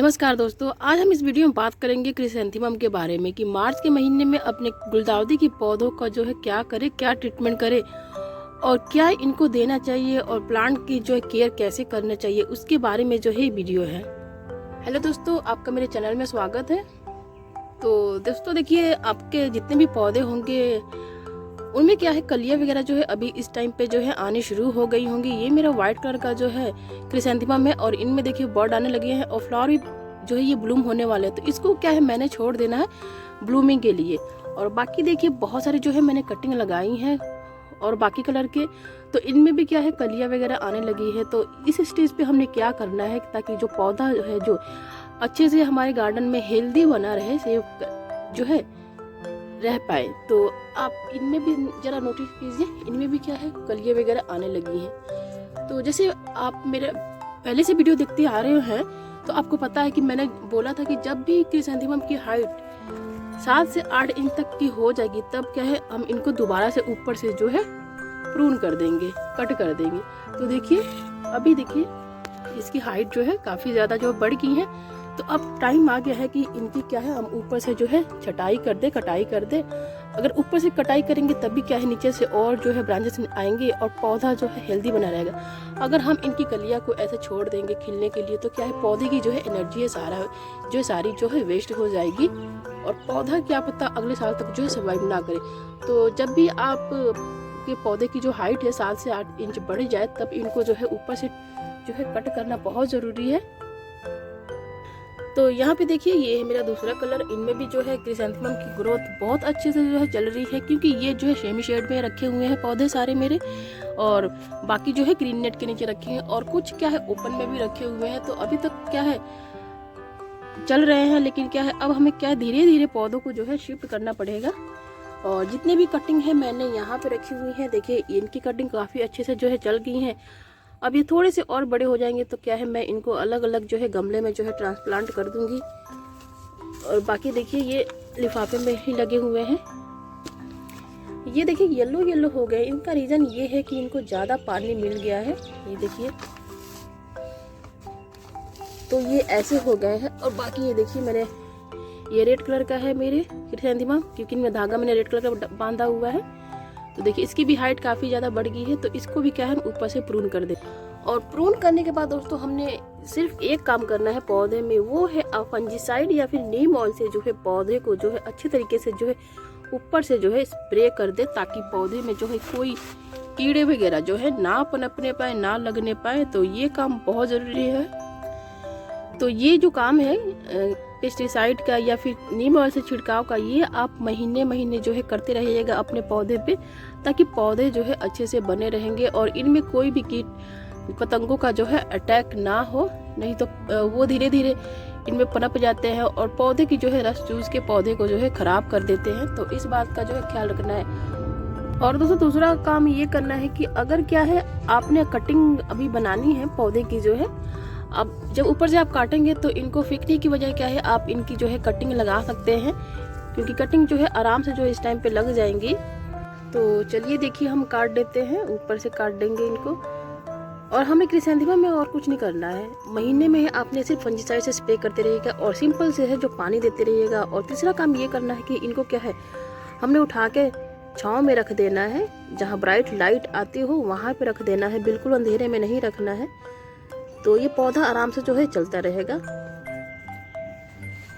नमस्कार दोस्तों, आज हम इस वीडियो में बात करेंगे क्रिसैंथेमम के बारे में कि मार्च के महीने में अपने गुलदाउदी की पौधों का क्या करें, क्या ट्रीटमेंट करें और क्या इनको देना चाहिए और प्लांट की केयर कैसे करना चाहिए, उसके बारे में वीडियो है। हेलो दोस्तों, आपका मेरे चैनल में स्वागत है। तो दोस्तों देखिए, आपके जितने भी पौधे होंगे उनमें कलियां वगैरह अभी इस टाइम पे आने शुरू हो गई होंगी। ये मेरा व्हाइट कलर का क्रिसैंथेमम है और इनमें देखिए बर्ड आने लगे हैं और फ्लावर भी ये ब्लूम होने वाले हैं। तो इसको मैंने छोड़ देना है ब्लूमिंग के लिए। और बाकी देखिए बहुत सारे मैंने कटिंग लगाई हैं और बाकी कलर के, तो इनमें भी कलियां वगैरह आने लगी है। तो इस स्टेज पे हमने क्या करना है ताकि जो पौधा है अच्छे से हमारे गार्डन में हेल्दी बना रहे, से रह पाए। तो आप इनमें भी जरा नोटिस कीजिए, इनमें भी कलियां वगैरह आने लगी हैं। तो जैसे आप मेरे पहले से वीडियो देखते आ रहे हैं तो आपको पता है कि मैंने बोला था कि जब भी क्रिसैंथेमम की हाइट 7 से 8 इंच तक की हो जाएगी तब हम इनको दोबारा से ऊपर से प्रून कर देंगे, कट कर देंगे। तो देखिए अभी देखिए इसकी हाइट काफी ज्यादा बढ़ गई है। तो अब टाइम आ गया है कि इनकी हम ऊपर से छटाई कर दे, कटाई कर दे। अगर ऊपर से कटाई करेंगे तब भी नीचे से और ब्रांचेस आएंगे और पौधा हेल्दी बना रहेगा। अगर हम इनकी कलियां को ऐसे छोड़ देंगे खिलने के लिए तो पौधे की एनर्जी है सारी वेस्ट हो जाएगी और पौधा क्या पता अगले साल तक सर्वाइव ना करे। तो जब भी आप के पौधे की हाइट है 7 से 8 इंच बढ़ जाए तब इनको ऊपर से कट करना बहुत जरूरी है। तो यहाँ पे देखिए ये है मेरा दूसरा कलर। इनमें भी क्रिसैंथेमम की ग्रोथ बहुत अच्छे से चल रही है, क्योंकि ये सेमी शेड में रखे हुए हैं पौधे सारे मेरे, और बाकी ग्रीन नेट के नीचे रखे हैं और कुछ ओपन में भी रखे हुए हैं। तो अभी तक चल रहे हैं, लेकिन अब हमें धीरे धीरे पौधों को शिफ्ट करना पड़ेगा। और जितने भी कटिंग है मैंने यहाँ पे रखी हुई है, देखिए इनकी कटिंग काफी अच्छे से चल गई है। अब ये थोड़े से और बड़े हो जाएंगे तो मैं इनको अलग अलग गमले में ट्रांसप्लांट कर दूंगी। और बाकी देखिए ये लिफाफे में ही लगे हुए हैं। ये देखिए येलो येलो हो गए, इनका रीजन ये है कि इनको ज्यादा पानी मिल गया है। ये देखिए तो ये ऐसे हो गए हैं। और बाकी ये देखिए मैंने ये रेड कलर का है मेरे क्रिसैंथेमम, क्योंकि इनमें धागा मैंने रेड कलर का बांधा हुआ है। तो देखिए इसकी भी हाइट काफी ज्यादा बढ़ गई है। तो इसको भी हम ऊपर से प्रून कर दे। और प्रून करने के बाद दोस्तों हमने सिर्फ एक काम करना है पौधे में, वो है फंजीसाइड या फिर नीम ऑयल से पौधे को अच्छे तरीके से ऊपर से स्प्रे कर दे, ताकि पौधे में कोई कीड़े वगैरह ना पनपने पाए, ना लगने पाए। तो ये काम बहुत जरूरी है। तो ये जो काम है पेस्टिसाइड का या फिर नीम ऑयल से छिड़काव का, ये आप महीने महीने करते रहिएगा अपने पौधे पे, ताकि पौधे अच्छे से बने रहेंगे और इनमें कोई भी कीट पतंगों का अटैक ना हो। नहीं तो वो धीरे धीरे इनमें पनप जाते हैं और पौधे की रस चूस के पौधे को खराब कर देते हैं। तो इस बात का ख्याल रखना है। और दोस्तों दूसरा काम ये करना है कि अगर आपने कटिंग अभी बनानी है पौधे की अब जब ऊपर से आप काटेंगे तो इनको फेंकने की वजह आप इनकी कटिंग लगा सकते हैं, क्योंकि कटिंग आराम से इस टाइम पे लग जाएंगी। तो चलिए देखिए हम काट देते हैं, ऊपर से काट देंगे इनको। और हमें क्रिसैंथेमम में और कुछ नहीं करना है। महीने में आपने सिर्फ फंजीसाइड से स्प्रे करते रहिएगा और सिंपल से पानी देते रहिएगा। और तीसरा काम ये करना है कि इनको हमने उठा के छांव में रख देना है, जहाँ ब्राइट लाइट आती हो वहाँ पे रख देना है, बिल्कुल अंधेरे में नहीं रखना है। तो ये पौधा आराम से चलता रहेगा।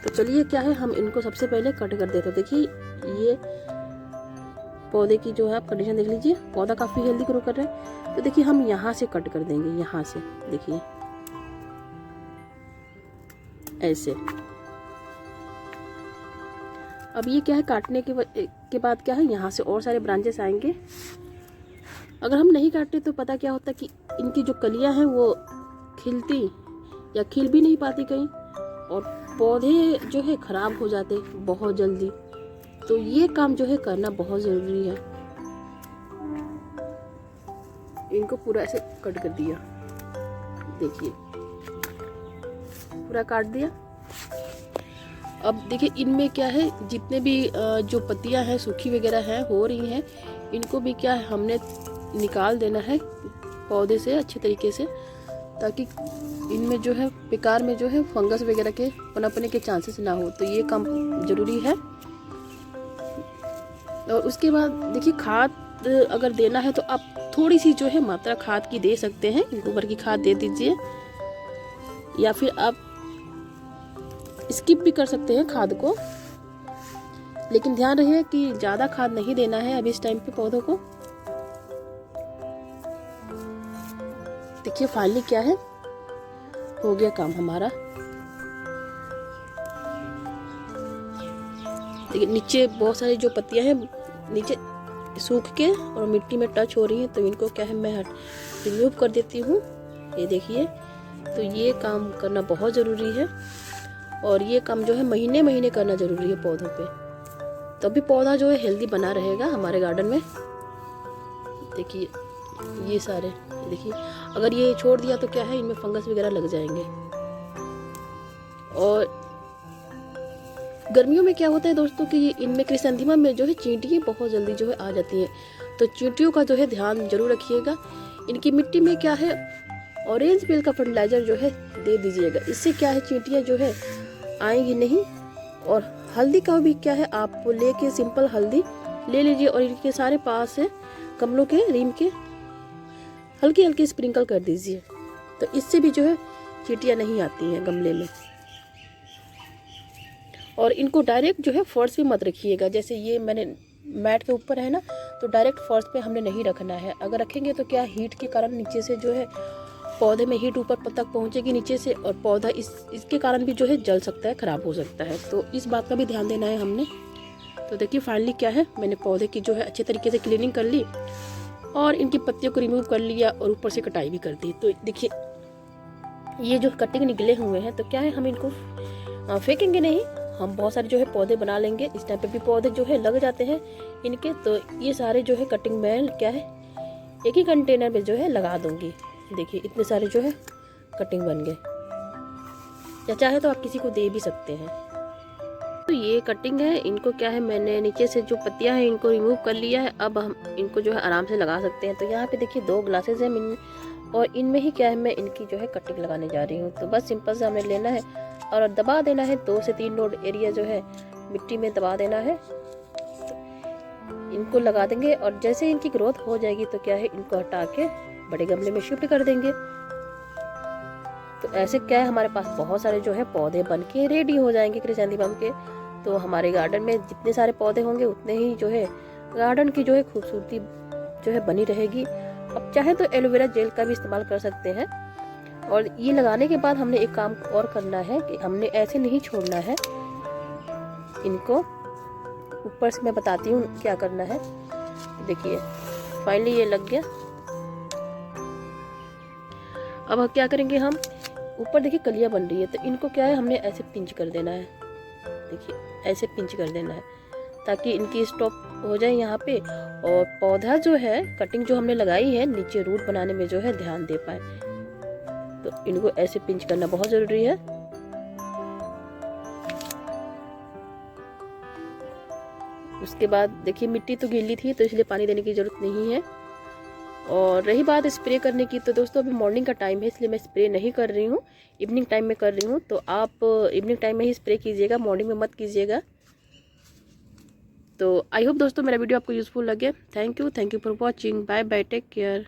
तो चलिए हम इनको सबसे पहले कट कर देते हैं। देखिए ये पौधे की आप कंडीशन देख लीजिए, पौधा काफी हेल्दी ग्रो कर रहा है। तो देखिए हम यहाँ से कट कर देंगे, यहाँ से देखिए ऐसे। अब ये काटने के बाद यहाँ से और सारे ब्रांचेस आएंगे। अगर हम नहीं काटते तो पता क्या होता कि इनकी जो कलियां हैं वो खिलती या खिल भी नहीं पाती कहीं, और पौधे खराब हो जाते बहुत जल्दी। तो ये काम करना बहुत जरूरी है। इनको पूरा ऐसे कट कर दिया, देखिए पूरा काट दिया। अब देखिए इनमें जितने भी जो पत्तियां हैं सूखी वगैरह हैं हो रही हैं, इनको भी हमने निकाल देना है पौधे से अच्छे तरीके से। ताकि इनमें जो है बेकार में जो है फंगस वगैरह के पनपने के चांसेस ना हो। तो ये काम ज़रूरी है। और उसके बाद देखिए खाद अगर देना है तो आप थोड़ी सी जो है मात्रा खाद की दे सकते हैं, गोबर की खाद दे दीजिए, या फिर आप स्किप भी कर सकते हैं खाद को। लेकिन ध्यान रहे कि ज़्यादा खाद नहीं देना है अभी इस टाइम पे पौधों को। देखिए फाइनली क्या है, हो गया काम हमारा। देखिए नीचे बहुत सारी जो पत्तियां हैं नीचे सूख के और मिट्टी में टच हो रही हैं, तो इनको क्या है मैं रिमूव कर देती हूँ। ये देखिए, तो ये काम करना बहुत ज़रूरी है। और ये काम जो है महीने महीने करना ज़रूरी है पौधों पे, तभी पौधा जो है हेल्दी बना रहेगा हमारे गार्डन में। देखिए ये सारे, देखिए अगर ये छोड़ दिया तो क्या है इनमें फंगस वगैरह लग जाएंगे। और गर्मियों में क्या होता है दोस्तों कि इनमें क्रिसैंथेमम में जो है चींटियाँ बहुत जल्दी जो है आ जाती हैं, तो चींटियों का जो है ध्यान जरूर रखिएगा। इनकी मिट्टी में क्या है ऑरेंज पेल का फर्टिलाइजर जो है दे दीजिएगा, इससे क्या है चींटियाँ जो है आएंगी नहीं। और हल्दी का भी क्या है आप लेके सिंपल हल्दी ले लीजिए और इनके सारे पास है गमलों के रीम के हल्की हल्की स्प्रिंकल कर दीजिए, तो इससे भी जो है चींटियाँ नहीं आती हैं गमले में। और इनको डायरेक्ट जो है फर्श पे मत रखिएगा, जैसे ये मैंने मैट के ऊपर है ना, तो डायरेक्ट फर्श पे हमने नहीं रखना है। अगर रखेंगे तो क्या हीट के कारण नीचे से जो है पौधे में हीट ऊपर तक पहुंचेगी नीचे से, और पौधा इसके कारण भी जो है जल सकता है, खराब हो सकता है। तो इस बात का भी ध्यान देना है हमने। तो देखिए फाइनली क्या है, मैंने पौधे की जो है अच्छे तरीके से क्लीनिंग कर ली और इनकी पत्तियों को रिमूव कर लिया और ऊपर से कटाई भी कर दी। तो देखिए ये जो कटिंग निकले हुए हैं, तो क्या है हम इनको फेंकेंगे नहीं, हम बहुत सारे जो है पौधे बना लेंगे। इस टाइप पे भी पौधे जो है लग जाते हैं इनके, तो ये सारे जो है कटिंग मैं क्या है एक ही कंटेनर में जो है लगा दूंगी। देखिए इतने सारे जो है कटिंग बन गए, या चाहे तो आप किसी को दे भी सकते हैं। तो ये कटिंग है, इनको क्या है मैंने नीचे से जो पत्तियां हैं इनको रिमूव कर लिया है। अब हम इनको जो है आराम से लगा सकते हैं। तो यहाँ पे देखिए 2 ग्लासेस हैं और इनमें ही क्या है मैं इनकी जो है कटिंग लगाने जा रही हूँ। तो बस सिंपल से हमें लेना है और दबा देना है, 2 से 3 नोड एरिया जो है मिट्टी में दबा देना है। तो इनको लगा देंगे और जैसे इनकी ग्रोथ हो जाएगी तो क्या है इनको हटा के बड़े गमले में शिफ्ट कर देंगे। तो ऐसे क्या है हमारे पास बहुत सारे जो है पौधे बन के रेडी हो जाएंगे क्रिसैंथेमम के। तो हमारे गार्डन में जितने सारे पौधे होंगे उतने ही जो है गार्डन की जो है खूबसूरती जो है बनी रहेगी। अब चाहे तो एलोवेरा जेल का भी इस्तेमाल कर सकते हैं। और ये लगाने के बाद हमने एक काम और करना है कि हमने ऐसे नहीं छोड़ना है इनको, ऊपर से मैं बताती हूँ क्या करना है। देखिए फाइनली ये लग गया। अब क्या करेंगे हम, ऊपर देखिए कलियां बन रही है, तो इनको क्या है हमने ऐसे पिंच कर देना है। देखिए ऐसे पिंच कर देना है ताकि इनकी स्टॉप हो जाए यहाँ पे, और पौधा जो है कटिंग जो हमने लगाई है नीचे रूट बनाने में जो है ध्यान दे पाए। तो इनको ऐसे पिंच करना बहुत जरूरी है। उसके बाद देखिए मिट्टी तो गीली थी तो इसलिए पानी देने की जरूरत नहीं है। और रही बात स्प्रे करने की, तो दोस्तों अभी मॉर्निंग का टाइम है इसलिए मैं स्प्रे नहीं कर रही हूँ, इवनिंग टाइम में कर रही हूँ। तो आप इवनिंग टाइम में ही स्प्रे कीजिएगा, मॉर्निंग में मत कीजिएगा। तो आई होप दोस्तों मेरा वीडियो आपको यूजफुल लगे। Thank you for watching. Bye bye, take care.